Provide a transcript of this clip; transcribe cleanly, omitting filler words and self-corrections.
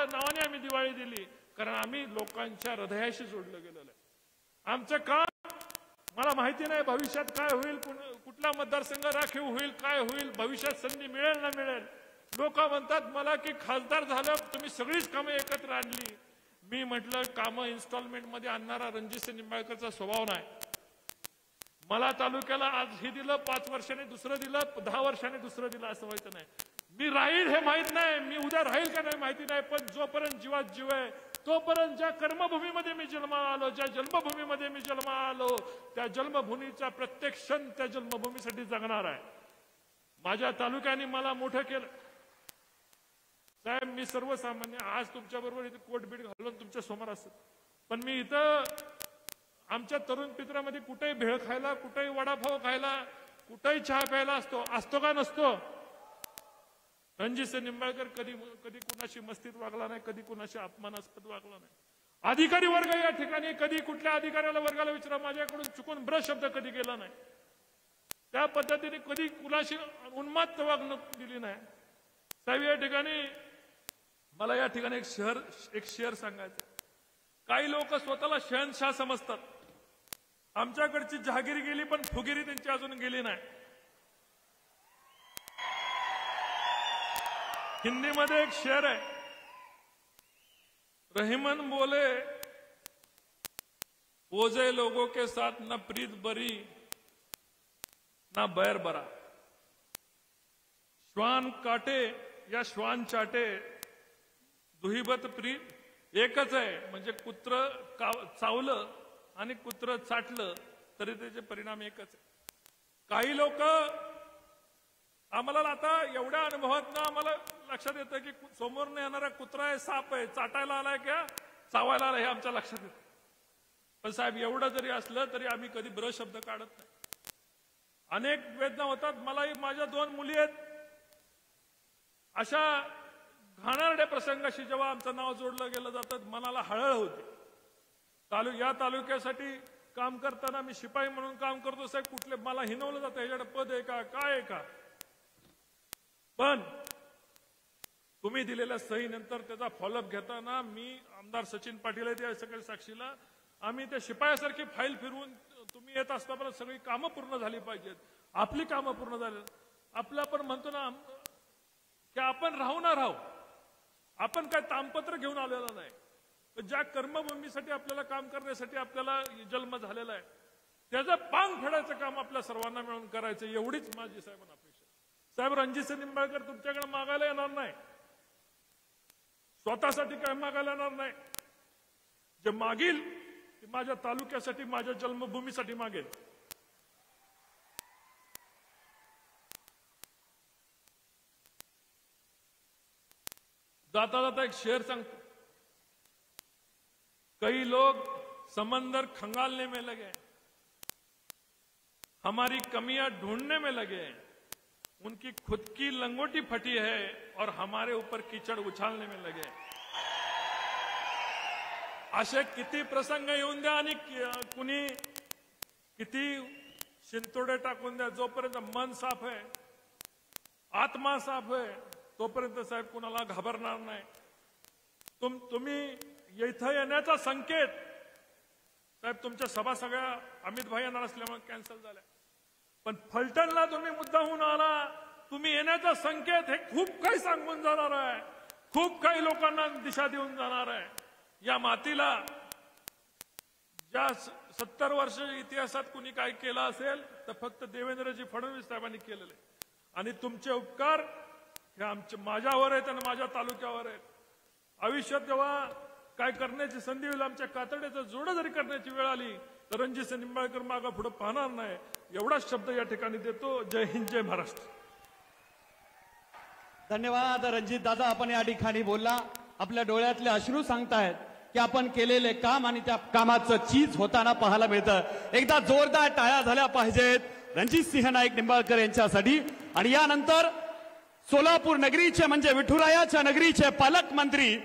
माझ्या नावाने आम्ही दिवाळी दिली, कारण आम्ही लोकांच्या हृदयाशी जोडलं गेलेलं आहे. आमचं काम मला माहिती नाही भविष्यात काय होईल, कुठला मतदारसंघ राखीव होईल, काय होईल, भविष्यात संधी मिळेल ना मिळेल. लोक म्हणतात मला की खासदार झालं तुम्ही सगळीच कामं एकत्र आणली. मी म्हटलं कामं इन्स्टॉलमेंट मध्ये आणणारा रणजितसिंह निंबाळकरचा स्वभाव नाही. मला तालुक्याला आज हे दिलं, 5 वर्षांनी दुसरं दिलं, 10 वर्षांनी दुसरं दिलं, असं व्हायचं नाही. मी राहील हे माहित नाही, मी उद्या राहील का नाही माहिती नाही, पण जोपर्यंत जीवात जीव आहे तोपर्यंत ज्या कर्मभूमीमध्ये मी जन्माला आलो, ज्या जन्मभूमीमध्ये मी जन्माला आलो, त्या जन्मभूमीचा प्रत्येक क्षण त्या जन्मभूमीसाठी जगणार आहे. माझ्या तालुक्याने मला मोठं केलं. साहेब मी सर्वसामान्य आज तुमच्या बरोबर इथे कोटबीट घालून तुमच्या समोर असत, पण मी इथं आमच्या तरुण पित्रामध्ये कुठेही भेळ खायला, कुठेही वडापाव खायला, कुठेही चहा प्यायला असतो का नसतो? रणजितसिंह निंबाळकर कधी कुणाशी मस्तीत वागला नाही, कधी कुणाशी अपमानास्पद वागला नाही. अधिकारी वर्ग या ठिकाणी कधी कुठल्या अधिकाऱ्याला वर्गाला विचारा, माझ्याकडून चुकून ब्र शब्द कधी गेला नाही. त्या पद्धतीने कधी कुणाशी उन्माद वागणूक दिली नाही. साहेब या ठिकाणी मला या ठिकाणी एक शेअर सांगायचं. काही लोक स्वतःला शहनशाह समजतात. आमच्याकडची जहागिरी गेली पण फुगिरी त्यांची अजून गेली नाही. हिंदीमध्ये एक शेर आहे, रहीमन बोले ओझे लोगों के साथ न प्रीत बरी ना बैर बरा. श्वान काटे या श्वान चाटे दुहिबत प्रीत एकच आहे. म्हणजे कुत्र चावलं आणि कुत्र चाटलं तरी त्याचे परिणाम एकच आहे. काही लोक आम्हाला आता एवढ्या अनुभवातनं आम्हाला लक्षात येतं की समोरनं येणारा कुत्रा आहे, साप आहे, चाटायला आलाय किंवा चावायला आलाय हे आमच्या लक्षात येतं. पण साहेब एवढं जरी असलं तरी आम्ही कधी ब्र शब्द काढत नाही. अनेक वेदना होतात. मलाही माझ्या 2 मुली आहेत. अशा घाणेरड्या प्रसंगाशी जेव्हा आमचं नाव जोडलं गेलं जातं मनाला हळहळ होते. या तालुक्यासाठी काम करताना मी शिपाई म्हणून काम करतो साहेब. कुठले मला हिनवलं जातं ह्याच्याकडे पद आहे का, काय आहे का, पण तुम्ही दिलेल्या सहीनंतर त्याचा फॉलोअप घेताना मी आमदार सचिन पाटील आहेत या सगळ्या साक्षीला, आम्ही त्या शिपायासारखी फाईल फिरवून तुम्ही येत असताना सगळी कामं पूर्ण झाली पाहिजेत. आपली कामं पूर्ण झाली. आपलं आपण म्हणतो ना की आपण राहू ना राहू, आपण काय तामपत्र घेऊन आलेलं नाही. ज्या कर्मभूमीसाठी आपल्याला काम करण्यासाठी आपल्याला जन्म झालेला आहे त्याचं पांग फेडायचं काम आपल्या सर्वांना मिळून करायचं, एवढीच माझी साहेबांना अपेक्षा. साहेब रणजितसिंह निंबाळकर तुमच्याकडे मागायला येणार नाही, स्वतःसाठी काय मागायला येणार नाही. जे मागील ते माझ्या तालुक्यासाठी, माझ्या जन्मभूमीसाठी मागेल. जाता जाता एक शेर सांगतो. कई लोग समंदर खंगालने में लगे, हमारी कमियां ढूंढने में लगे, उनकी खुद की लंगोटी फटी है और हमारे ऊपर कीचड़ उछालने में लगे. असे किती प्रसंग येऊन द्या आणि कुणी किती शिंतोडे टाकून द्या, जोपर्यंत मन साफ आहे, आत्मा साफ आहे, तोपर्यंत साहेब कुणाला घाबरणार नाही. तुम्ही इथं येण्याचा संकेत साहेब, तुमच्या सभा सगळ्या अमित भाई येणार असल्यामुळे कॅन्सल झाल्या, पण फलटणला तुम्ही मुद्दाहून आला, तुम्ही येण्याचा संकेत हे खूप काही सांगून जाणार आहे, खूप काही लोकांना दिशा देऊन जाणार आहे. या मातीला ज्या 70 वर्ष इतिहासात कुणी काय केलं असेल तर फक्त देवेंद्रजी फडणवीस साहेबांनी केलेले, आणि तुमचे उपकार हे आमचे माझ्यावर आहेत आणि माझ्या तालुक्यावर आहेत. आयुष्यात जेव्हा काय करण्याची संधी होईल, आमच्या कातड्याचं जोडं जरी करण्याची वेळ आली तर रणजितसिंह निंबाळकर मागा पुढे पाहणार नाही, एवढाच शब्द या ठिकाणी देतो. जय हिंद, जय महाराष्ट्र. धन्यवाद रणजित दादा, आपण या ठिकाणी बोलला. आपल्या डोळ्यातले अश्रू सांगतायत की आपण केलेले काम आणि त्या कामाचं चीज होताना पाहायला मिळतं. एकदा जोरदार टाळ्या झाल्या पाहिजेत रणजितसिंह नाईक निंबाळकर यांच्यासाठी. आणि यानंतर सोलापूर नगरीचे म्हणजे विठुरायाच्या नगरीचे पालकमंत्री